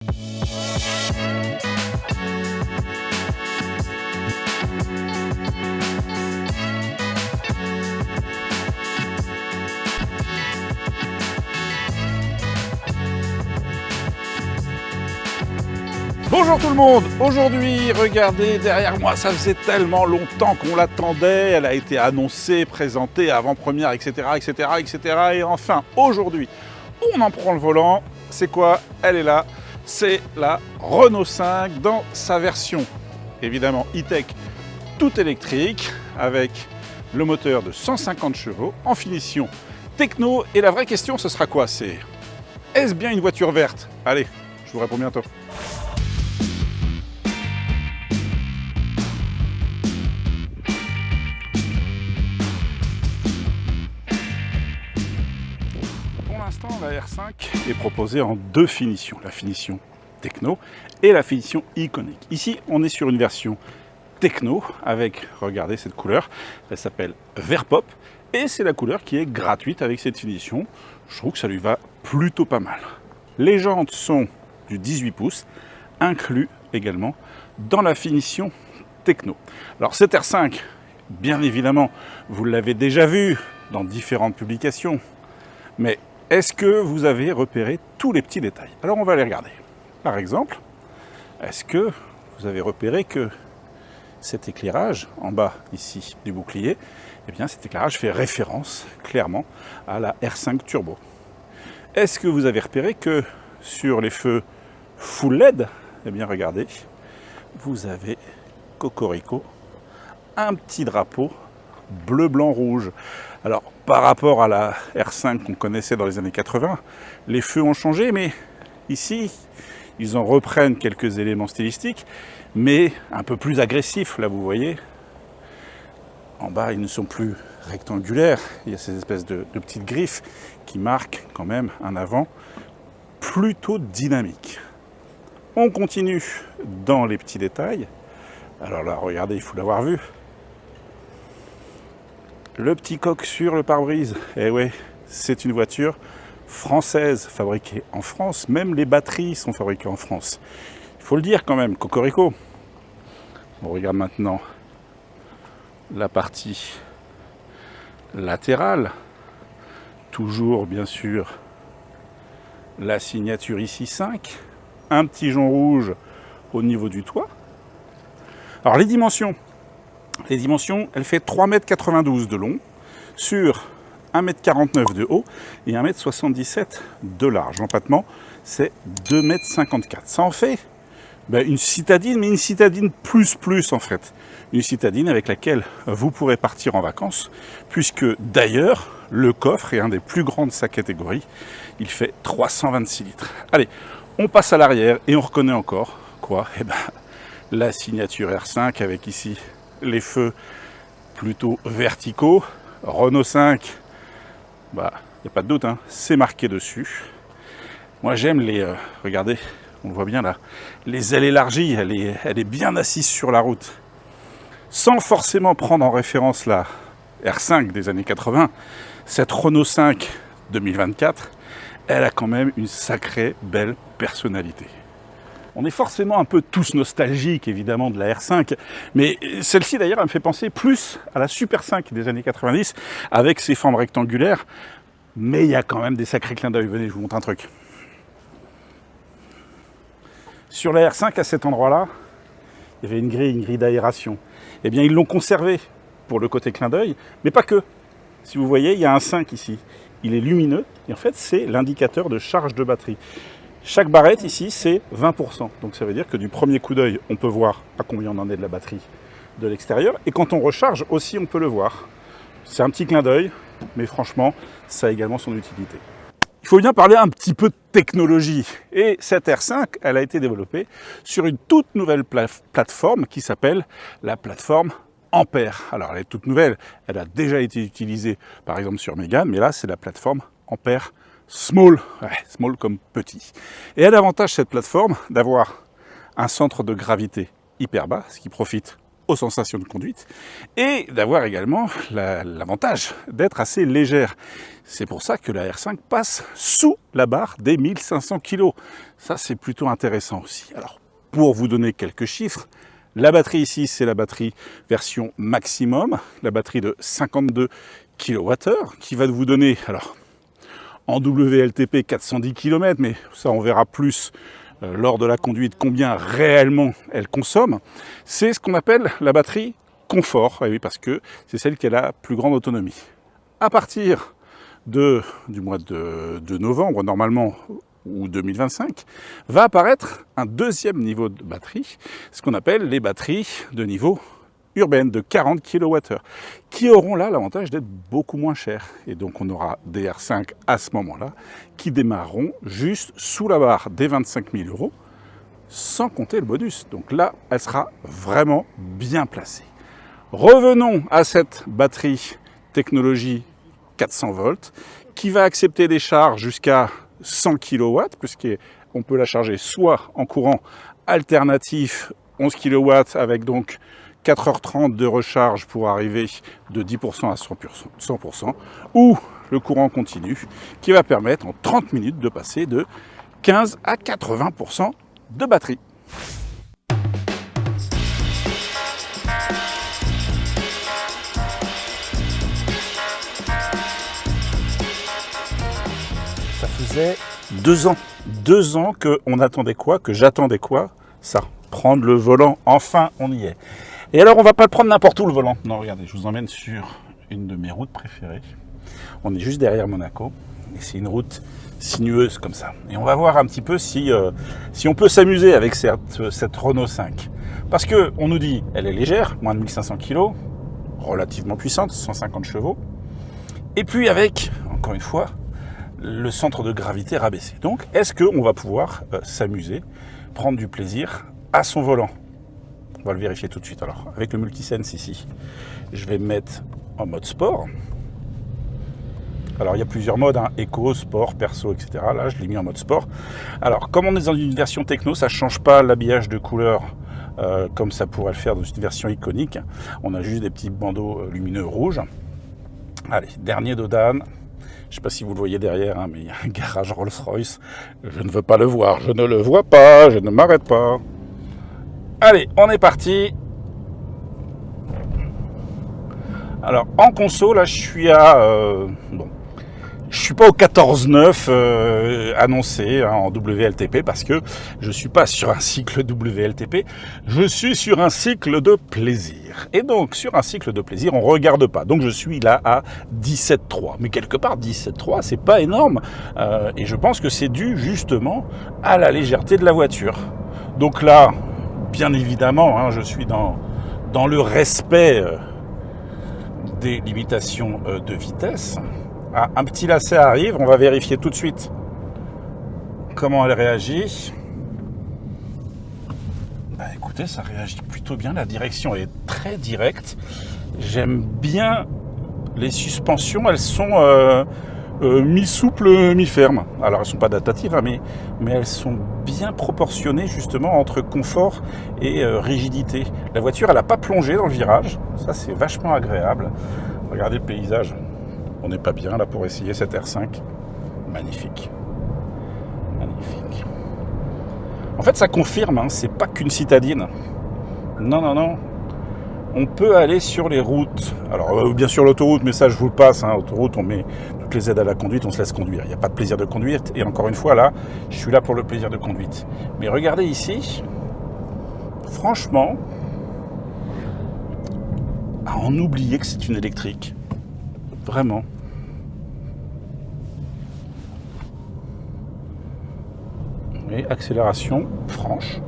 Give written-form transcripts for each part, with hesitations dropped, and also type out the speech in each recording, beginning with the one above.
Bonjour tout le monde, aujourd'hui regardez derrière moi, ça faisait tellement longtemps qu'on l'attendait, elle a été annoncée, présentée, avant-première, etc., etc., etc. Et enfin aujourd'hui, on en prend le volant, c'est quoi? Elle est là, c'est la Renault 5 dans sa version évidemment e-tech tout électrique avec le moteur de 150 chevaux en finition techno. Et la vraie question ce sera quoi? C'est est-ce bien une voiture verte? Allez, je vous réponds bientôt. La R5 est proposée en deux finitions, la finition techno et la finition iconique. Ici, on est sur une version techno avec, regardez cette couleur, elle s'appelle Vert Pop et c'est la couleur qui est gratuite avec cette finition. Je trouve que ça lui va plutôt pas mal. Les jantes sont du 18 pouces, inclus également dans la finition techno. Alors cette R5, bien évidemment, vous l'avez déjà vu dans différentes publications, mais est-ce que vous avez repéré tous les petits détails? Alors on va les regarder. Par exemple, est-ce que vous avez repéré que cet éclairage en bas ici du bouclier, eh bien cet éclairage fait référence clairement à la R5 Turbo. Est-ce que vous avez repéré que sur les feux full LED, eh bien regardez, vous avez cocorico, un petit drapeau bleu, blanc, rouge. Alors, par rapport à la R5 qu'on connaissait dans les années 80, les feux ont changé, mais ici, ils en reprennent quelques éléments stylistiques, mais un peu plus agressifs. Là, vous voyez, en bas, ils ne sont plus rectangulaires. Il y a ces espèces de petites griffes qui marquent quand même un avant plutôt dynamique. On continue dans les petits détails. Alors là, regardez, il faut l'avoir vu. Le petit coq sur le pare-brise, eh ouais, c'est une voiture française, fabriquée en France. Même les batteries sont fabriquées en France. Il faut le dire quand même, cocorico. On regarde maintenant la partie latérale. Toujours, bien sûr, la signature ici 5. Un petit jonc rouge au niveau du toit. Alors les dimensions, elle fait 3,92 m de long sur 1,49 m de haut et 1,77 m de large. L'empattement, c'est 2,54 m. Ça en fait une citadine, mais une citadine plus en fait. Une citadine avec laquelle vous pourrez partir en vacances, puisque d'ailleurs, le coffre est un des plus grands de sa catégorie. Il fait 326 litres. Allez, on passe à l'arrière et on reconnaît encore quoi? Eh ben, la signature R5 avec ici les feux plutôt verticaux. Renault 5, il n'y a pas de doute, hein, c'est marqué dessus. Moi j'aime les, regardez, on le voit bien là, les ailes élargies, elle est bien assise sur la route. Sans forcément prendre en référence la R5 des années 80, cette Renault 5 2024, elle a quand même une sacrée belle personnalité. On est forcément un peu tous nostalgiques, évidemment, de la R5, mais celle-ci, d'ailleurs, elle me fait penser plus à la Super 5 des années 90, avec ses formes rectangulaires, mais il y a quand même des sacrés clins d'œil. Venez, je vous montre un truc. Sur la R5, à cet endroit-là, il y avait une grille d'aération. Eh bien, ils l'ont conservé pour le côté clin d'œil, mais pas que. Si vous voyez, il y a un 5 ici. Il est lumineux, et en fait, c'est l'indicateur de charge de batterie. Chaque barrette ici, c'est 20%. Donc ça veut dire que du premier coup d'œil, on peut voir à combien on en est de la batterie de l'extérieur. Et quand on recharge aussi, on peut le voir. C'est un petit clin d'œil, mais franchement, ça a également son utilité. Il faut bien parler un petit peu de technologie. Et cette R5, elle a été développée sur une toute nouvelle plateforme qui s'appelle la plateforme Ampère. Alors elle est toute nouvelle, elle a déjà été utilisée par exemple sur Mégane, mais là c'est la plateforme Ampère Small, small comme petit. Et elle a l'avantage cette plateforme d'avoir un centre de gravité hyper bas, ce qui profite aux sensations de conduite et d'avoir également l'avantage d'être assez légère. C'est pour ça que la R5 passe sous la barre des 1500 kg. Ça, c'est plutôt intéressant aussi. Alors, pour vous donner quelques chiffres, la batterie ici, c'est la batterie version maximum, la batterie de 52 kWh qui va vous donner, alors en WLTP 410 km, mais ça on verra plus lors de la conduite combien réellement elle consomme. C'est ce qu'on appelle la batterie confort, et oui, parce que c'est celle qui a la plus grande autonomie. À partir du mois de novembre, normalement, ou 2025, va apparaître un deuxième niveau de batterie, ce qu'on appelle les batteries de niveau urbaine de 40 kWh, qui auront là l'avantage d'être beaucoup moins chères. Et donc on aura des R5 à ce moment-là qui démarreront juste sous la barre des 25 000 €, sans compter le bonus. Donc là, elle sera vraiment bien placée. Revenons à cette batterie technologie 400 volts, qui va accepter des charges jusqu'à 100 kW, puisqu'on peut la charger soit en courant alternatif 11 kW avec donc 4h30 de recharge pour arriver de 10% à 100%, ou le courant continu qui va permettre en 30 minutes de passer de 15 à 80% de batterie. Ça faisait 2 ans. 2 ans qu'on attendait quoi, que j'attendais quoi, ça, prendre le volant, enfin on y est. Et alors on va pas le prendre n'importe où le volant. Non, regardez, je vous emmène sur une de mes routes préférées. On est juste derrière Monaco et c'est une route sinueuse comme ça. Et on va voir un petit peu si on peut s'amuser avec cette Renault 5. Parce que on nous dit, elle est légère, moins de 1500 kg, relativement puissante, 150 chevaux. Et puis avec, encore une fois, le centre de gravité rabaissé. Donc, est-ce qu'on va pouvoir s'amuser, prendre du plaisir à son volant? On va le vérifier tout de suite. Alors, avec le Multisense ici, je vais me mettre en mode sport. Alors, il y a plusieurs modes, hein, éco, sport, perso, etc. Là, je l'ai mis en mode sport. Alors, comme on est dans une version techno, ça ne change pas l'habillage de couleur comme ça pourrait le faire dans une version iconique. On a juste des petits bandeaux lumineux rouges. Allez, dernier Dodane. Je ne sais pas si vous le voyez derrière, hein, mais il y a un garage Rolls-Royce. Je ne veux pas le voir, je ne le vois pas, je ne m'arrête pas. Allez, on est parti. Alors, en conso, là, je suis à... je suis pas au 14.9 annoncé hein, en WLTP parce que je suis pas sur un cycle WLTP, je suis sur un cycle de plaisir. Et donc, sur un cycle de plaisir, on regarde pas. Donc, je suis là à 17.3. Mais quelque part, 17.3, c'est pas énorme. Et je pense que c'est dû justement à la légèreté de la voiture. Donc là, bien évidemment, hein, je suis dans le respect des limitations de vitesse. Ah, un petit lacet arrive, on va vérifier tout de suite comment elle réagit. Bah écoutez, ça réagit plutôt bien, la direction est très directe. J'aime bien les suspensions, elles sont mi-souples, mi-fermes. Alors elles ne sont pas adaptatives, hein, mais elles sont bien proportionnées justement entre confort et rigidité. La voiture, elle n'a pas plongé dans le virage, ça c'est vachement agréable. Regardez le paysage. On n'est pas bien là pour essayer cette R5. Magnifique. Magnifique. En fait, ça confirme, hein, c'est pas qu'une citadine. Non, non, non. On peut aller sur les routes. Alors, bien sûr, l'autoroute, mais ça, je vous le passe. Hein, autoroute, on met toutes les aides à la conduite, on se laisse conduire. Il n'y a pas de plaisir de conduire. Et encore une fois, là, je suis là pour le plaisir de conduite. Mais regardez ici. Franchement, à en oublier que c'est une électrique. Vraiment. Et accélération franche.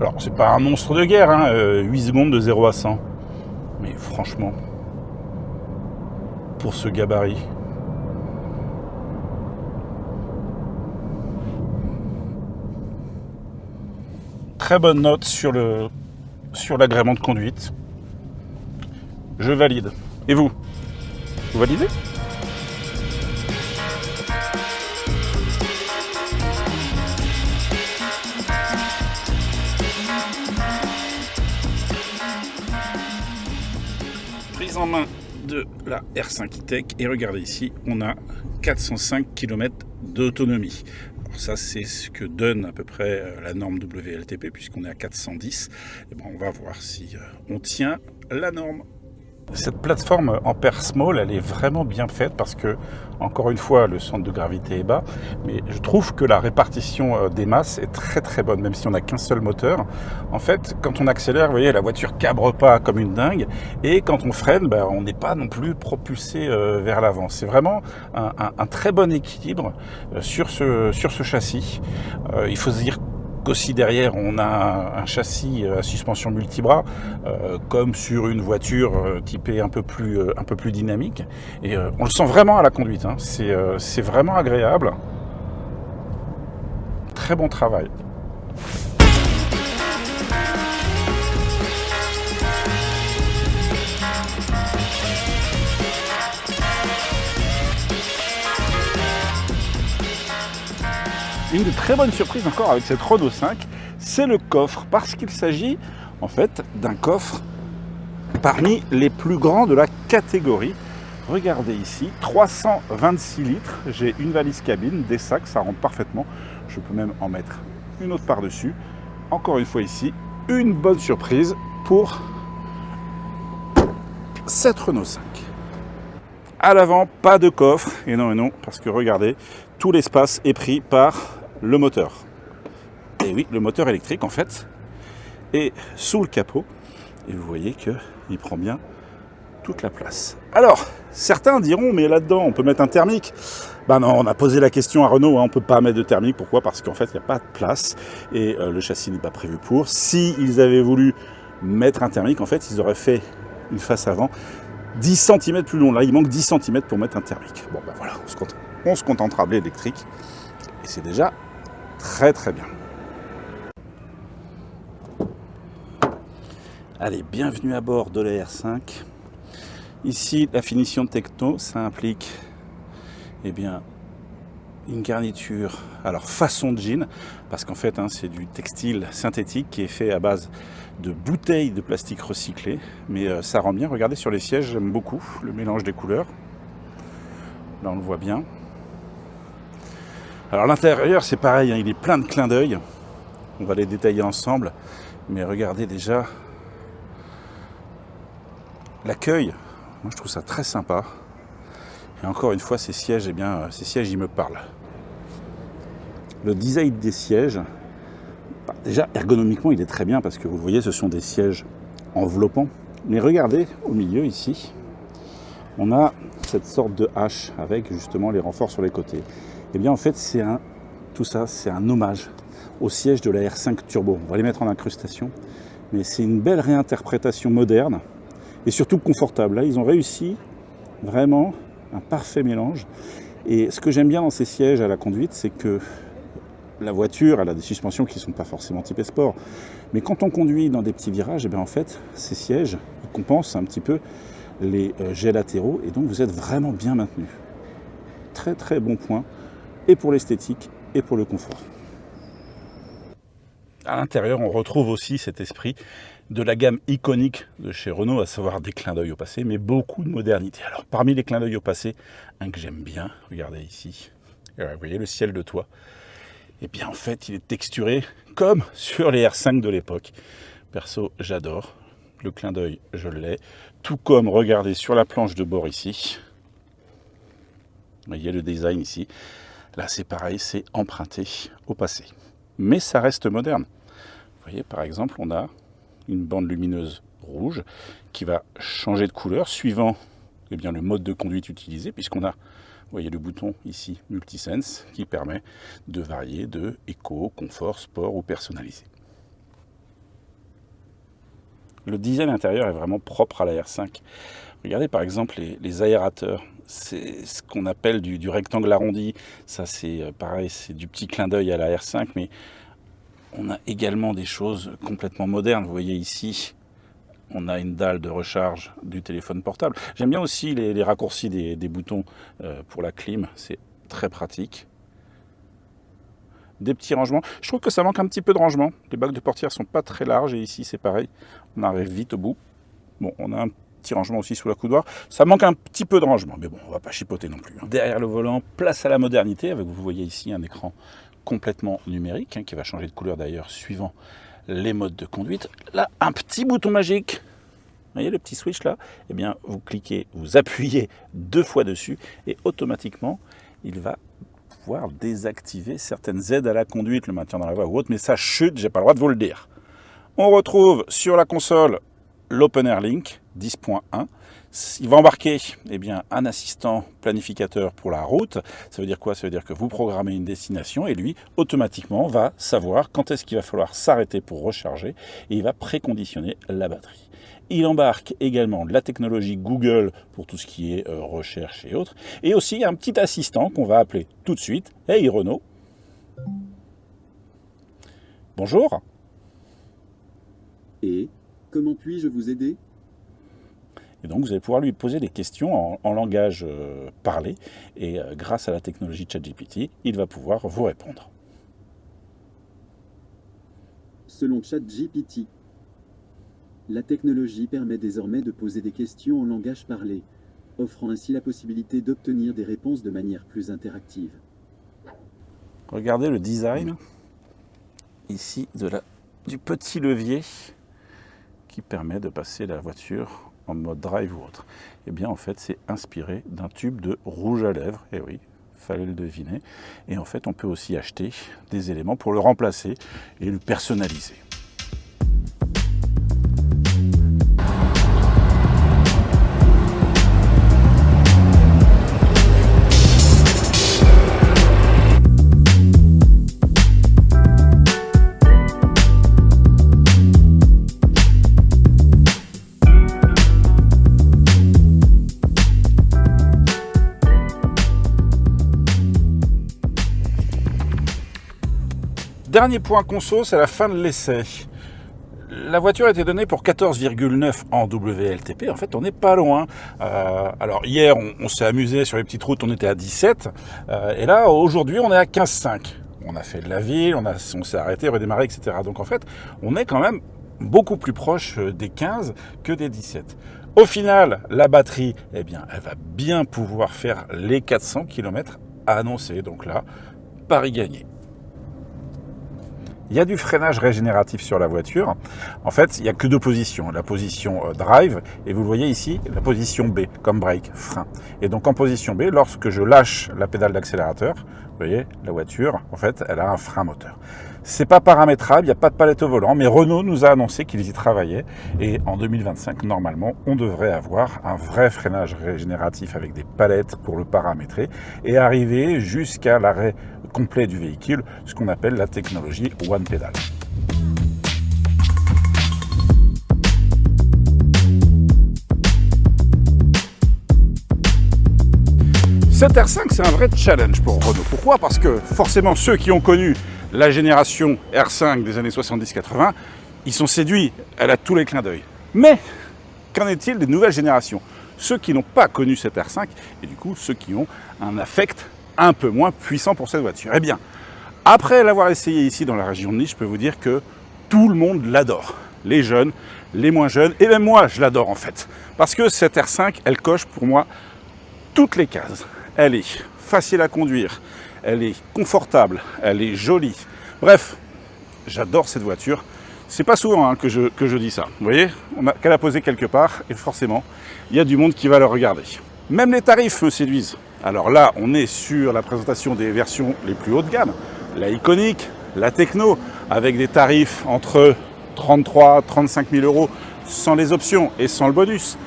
Alors, c'est pas un monstre de guerre, hein, 8 secondes de 0 à 100. Mais franchement, pour ce gabarit, très bonne note sur l'agrément de conduite. Je valide. Et vous? Vous validez? prise en main de la R5 E-Tech et regardez ici, on a 405 km d'autonomie. Alors ça, c'est ce que donne à peu près la norme WLTP puisqu'on est à 410. Et ben, on va voir si on tient la norme. Cette plateforme Ampere Small, elle est vraiment bien faite parce que, encore une fois, le centre de gravité est bas, mais je trouve que la répartition des masses est très très bonne, même si on n'a qu'un seul moteur. En fait, quand on accélère, vous voyez, la voiture cabre pas comme une dingue, et quand on freine, ben, on n'est pas non plus propulsé vers l'avant. C'est vraiment un très bon équilibre sur ce châssis. Il faut se dire qu'aussi derrière on a un châssis à suspension multibras comme sur une voiture typée un peu plus dynamique et on le sent vraiment à la conduite, hein. C'est vraiment agréable, très bon travail. Une très bonne surprise encore avec cette Renault 5, c'est le coffre, parce qu'il s'agit en fait d'un coffre parmi les plus grands de la catégorie. Regardez ici, 326 litres, j'ai une valise cabine, des sacs, ça rentre parfaitement, je peux même en mettre une autre par-dessus. Encore une fois ici, une bonne surprise pour cette Renault 5. À l'avant, pas de coffre, et non, parce que regardez, tout l'espace est pris par le moteur. Et oui, le moteur électrique en fait est sous le capot et vous voyez qu'il prend bien toute la place. Alors, certains diront, mais là-dedans on peut mettre un thermique. Ben non, on a posé la question à Renault, hein, on ne peut pas mettre de thermique. Pourquoi ? Parce qu'en fait il n'y a pas de place et le châssis n'est pas prévu pour. Si ils avaient voulu mettre un thermique, en fait ils auraient fait une face avant 10 cm plus long. Là il manque 10 cm pour mettre un thermique. Bon ben voilà, on se contentera de l'électrique et c'est déjà très très bien. Allez, bienvenue à bord de la R5. Ici, la finition techno, ça implique une garniture, alors façon jean, parce qu'en fait c'est du textile synthétique qui est fait à base de bouteilles de plastique recyclées, mais ça rend bien. Regardez sur les sièges, j'aime beaucoup le mélange des couleurs. Là on le voit bien. Alors l'intérieur c'est pareil, hein, il est plein de clins d'œil. On va les détailler ensemble. Mais regardez déjà l'accueil. Moi je trouve ça très sympa. Et encore une fois ces sièges, ces sièges ils me parlent. Le design des sièges, déjà ergonomiquement il est très bien parce que vous voyez ce sont des sièges enveloppants. Mais regardez au milieu ici, on a cette sorte de hache avec justement les renforts sur les côtés. Et bien en fait tout ça c'est un hommage au siège de la R5 Turbo. On va les mettre en incrustation, mais c'est une belle réinterprétation moderne et surtout confortable. Là ils ont réussi vraiment un parfait mélange. Et ce que j'aime bien dans ces sièges à la conduite, c'est que la voiture, elle a des suspensions qui ne sont pas forcément typées sport. Mais quand on conduit dans des petits virages, et bien en fait, ces sièges ils compensent un petit peu les jets latéraux et donc vous êtes vraiment bien maintenu. Très très bon point, et pour l'esthétique et pour le confort. À l'intérieur, on retrouve aussi cet esprit de la gamme iconique de chez Renault, à savoir des clins d'œil au passé, mais beaucoup de modernité. Alors parmi les clins d'œil au passé, un que j'aime bien, regardez ici, vous voyez le ciel de toit. Et bien en fait, il est texturé comme sur les R5 de l'époque. Perso, j'adore. Le clin d'œil, je l'ai. Tout comme, regardez, sur la planche de bord ici. Vous voyez le design ici. Là, c'est pareil, c'est emprunté au passé. Mais ça reste moderne. Vous voyez, par exemple, on a une bande lumineuse rouge qui va changer de couleur suivant le mode de conduite utilisé, puisqu'on a, vous voyez le bouton ici, Multisense, qui permet de varier de éco, confort, sport ou personnalisé. Le design intérieur est vraiment propre à la R5. Regardez par exemple les aérateurs. C'est ce qu'on appelle du rectangle arrondi. Ça c'est pareil, c'est du petit clin d'œil à la R5, mais on a également des choses complètement modernes. Vous voyez ici, on a une dalle de recharge du téléphone portable. J'aime bien aussi les raccourcis des boutons pour la clim. C'est très pratique. Des petits rangements. Je trouve que ça manque un petit peu de rangement. Les bacs de portière sont pas très larges et ici c'est pareil. On arrive vite au bout. Bon, on a un petit rangement aussi sous la coudoir. Ça manque un petit peu de rangement, mais bon, on va pas chipoter non plus. Derrière le volant, place à la modernité, avec vous voyez ici un écran complètement numérique, qui va changer de couleur d'ailleurs suivant les modes de conduite. Là, un petit bouton magique. Vous voyez le petit switch là? Eh bien, vous cliquez, vous appuyez 2 fois dessus et automatiquement, il va pouvoir désactiver certaines aides à la conduite, le maintien dans la voie ou autre, mais ça chute, j'ai pas le droit de vous le dire. On retrouve sur la console l'Open Air Link 10.1. Il va embarquer un assistant planificateur pour la route. Ça veut dire quoi? Ça veut dire que vous programmez une destination et lui, automatiquement, va savoir quand est-ce qu'il va falloir s'arrêter pour recharger et il va préconditionner la batterie. Il embarque également de la technologie Google pour tout ce qui est recherche et autres. Et aussi un petit assistant qu'on va appeler tout de suite. Hey Renault. Bonjour. Et comment puis-je vous aider? Et donc, vous allez pouvoir lui poser des questions en langage parlé. Et grâce à la technologie ChatGPT, il va pouvoir vous répondre. Selon ChatGPT, la technologie permet désormais de poser des questions en langage parlé, offrant ainsi la possibilité d'obtenir des réponses de manière plus interactive. Regardez le design ici du petit levier qui permet de passer la voiture en mode drive ou autre. Eh bien, en fait, c'est inspiré d'un tube de rouge à lèvres. Et oui, fallait le deviner. Et en fait, on peut aussi acheter des éléments pour le remplacer et le personnaliser. Dernier point conso, c'est la fin de l'essai. La voiture a été donnée pour 14,9 en WLTP. En fait, on n'est pas loin. Alors hier, on s'est amusé sur les petites routes, on était à 17. Et là, aujourd'hui, on est à 15,5. On a fait de la ville, on s'est arrêté, redémarré, etc. Donc en fait, on est quand même beaucoup plus proche des 15 que des 17. Au final, la batterie, elle va bien pouvoir faire les 400 km annoncés. Donc là, pari gagné. Il y a du freinage régénératif sur la voiture. En fait, il n'y a que 2 positions. La position drive et vous le voyez ici, la position B, comme brake, frein. Et donc en position B, lorsque je lâche la pédale d'accélérateur, vous voyez, la voiture, en fait, elle a un frein moteur. C'est pas paramétrable, il n'y a pas de palette au volant, mais Renault nous a annoncé qu'ils y travaillaient. Et en 2025, normalement, on devrait avoir un vrai freinage régénératif avec des palettes pour le paramétrer et arriver jusqu'à l'arrêt complet du véhicule, ce qu'on appelle la technologie One Pedal. Cette R5, c'est un vrai challenge pour Renault. Pourquoi? Parce que forcément, ceux qui ont connu la génération R5 des années 70-80, ils sont séduits, elle a tous les clins d'œil. Mais qu'en est-il des nouvelles générations? Ceux qui n'ont pas connu cette R5 et du coup ceux qui ont un affect un peu moins puissant pour cette voiture. Eh bien, après l'avoir essayé ici dans la région de Nice, je peux vous dire que tout le monde l'adore. Les jeunes, les moins jeunes, et même moi je l'adore en fait. Parce que cette R5, elle coche pour moi toutes les cases. Elle est facile à conduire, elle est confortable, elle est jolie. Bref, j'adore cette voiture. C'est pas souvent que je dis ça. Vous voyez, on a qu'à la poser quelque part et forcément, il y a du monde qui va la regarder. Même les tarifs me séduisent. Alors là, on est sur la présentation des versions les plus haut de gamme. La Iconic, la Techno, avec des tarifs entre 33 000 35 000 euros sans les options et sans le bonus.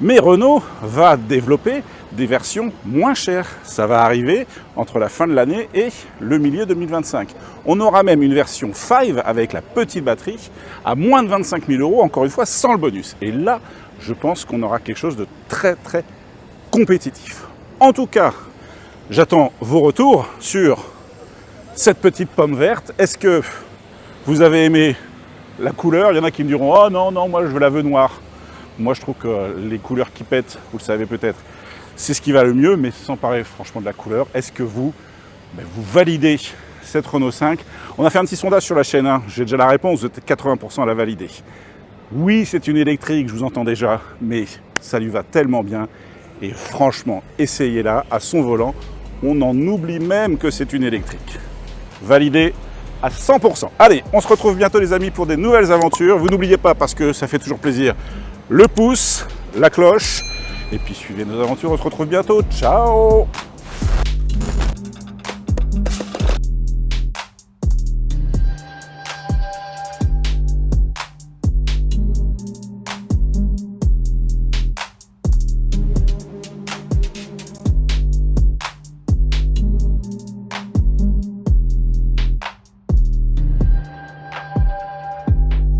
Mais Renault va développer des versions moins chères. Ça va arriver entre la fin de l'année et le milieu 2025. On aura même une version 5 avec la petite batterie à moins de 25 000 euros, encore une fois, sans le bonus. Et là, je pense qu'on aura quelque chose de très très compétitif. En tout cas, j'attends vos retours sur cette petite pomme verte. Est-ce que vous avez aimé la couleur? Il y en a qui me diront « Oh non, non, moi je la veux noire ». Moi je trouve que les couleurs qui pètent, vous le savez peut-être, c'est ce qui va le mieux, mais sans parler franchement de la couleur, est-ce que vous validez cette Renault 5? On a fait un petit sondage sur la chaîne, j'ai déjà la réponse, vous êtes 80% à la valider. Oui, c'est une électrique, je vous entends déjà, mais ça lui va tellement bien. Et franchement, essayez-la à son volant. On en oublie même que c'est une électrique. Validé à 100%. Allez, on se retrouve bientôt les amis pour des nouvelles aventures. Vous n'oubliez pas, parce que ça fait toujours plaisir, le pouce, la cloche. Et puis suivez nos aventures, on se retrouve bientôt. Ciao!